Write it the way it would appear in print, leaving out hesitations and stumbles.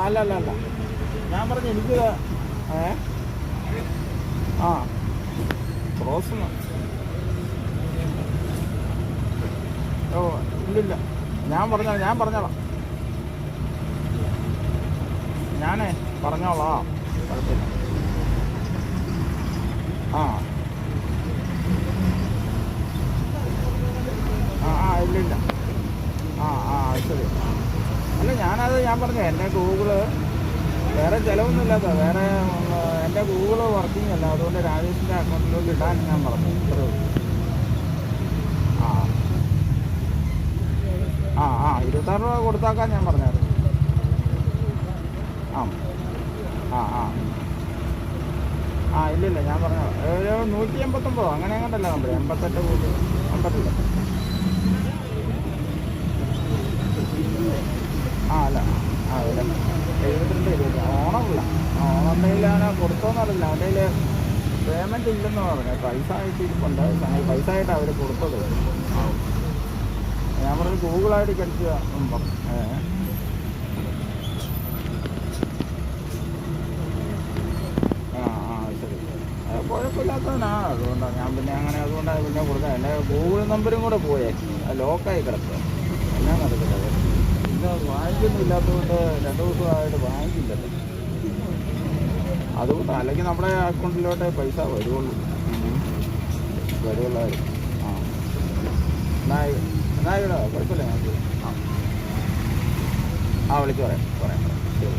അല്ല അല്ല അല്ല, ഞാൻ പറഞ്ഞു എനിക്ക് ആ ക്രോസ്. ഓ ഇല്ലില്ല, ഞാൻ പറഞ്ഞോളാം ഞാനേ പറഞ്ഞോളാം, കുഴപ്പമില്ല. ആ ആ ആ ഇല്ലില്ല. ആ ആ ശരി. അല്ല ഞാൻ പറഞ്ഞു എൻ്റെ ഗൂഗിള് വേറെ ചിലവൊന്നുമില്ലാത്ത, വേറെ എൻ്റെ ഗൂഗിള് വർക്കിംഗ് അല്ല, അതുകൊണ്ട് രാജേഷിൻ്റെ അക്കൗണ്ടിലോട്ട് ഇടാൻ ഞാൻ പറഞ്ഞു. ആ ആ ആ 26 രൂപ കൊടുത്താക്കാൻ ഞാൻ പറഞ്ഞായിരുന്നു. ആ ആ ആ ആ ഇല്ലില്ല, ഞാൻ പറഞ്ഞു ഒരു 189 അങ്ങനെ അങ്ങോട്ടല്ല നമ്പർ, 88 കൂടി 58. ആ അല്ല ആ ഇല്ല 72 ഓണമില്ല. ഓണത്തിയിൽ അവനെ കൊടുത്തോന്നറിയില്ല, അവൻ്റെ കയ്യിൽ പേയ്മെൻറ്റ് ഇല്ലെന്ന് പറഞ്ഞു. പൈസ ആയിട്ട് ഇരിപ്പുണ്ട്, പൈസ ആയിട്ട് അവർ കൊടുത്തത്. ആ ഞാൻ പറഞ്ഞു ഗൂഗിളായിട്ട് കളിക്കുക പറഞ്ഞു. ആ ആ ശരി, അത് കുഴപ്പമില്ലാത്തതിനാണ്, അതുകൊണ്ടാണ് ഞാൻ പിന്നെ അങ്ങനെ, അതുകൊണ്ടാണ് പിന്നെ കൊടുക്കാൻ. എൻ്റെ ഗൂഗിൾ നമ്പരും കൂടെ പോയേ, ലോക്കായി കിടക്കുക, എന്നാ നടക്കില്ല. ഇന്ന് ബാങ്കൊന്നും ഇല്ലാത്തതുകൊണ്ട് 2 ദിവസമായിട്ട് ബാങ്കില്ലല്ലോ, അതുകൊണ്ട്. അല്ലെങ്കിൽ നമ്മുടെ അക്കൗണ്ടിലോട്ട് പൈസ വരുള്ളൂ. ആ എന്നാ ഇവിടെ കുഴപ്പമില്ല. ഞങ്ങൾക്ക് ആ വിളിച്ച് പറയാം ശരി.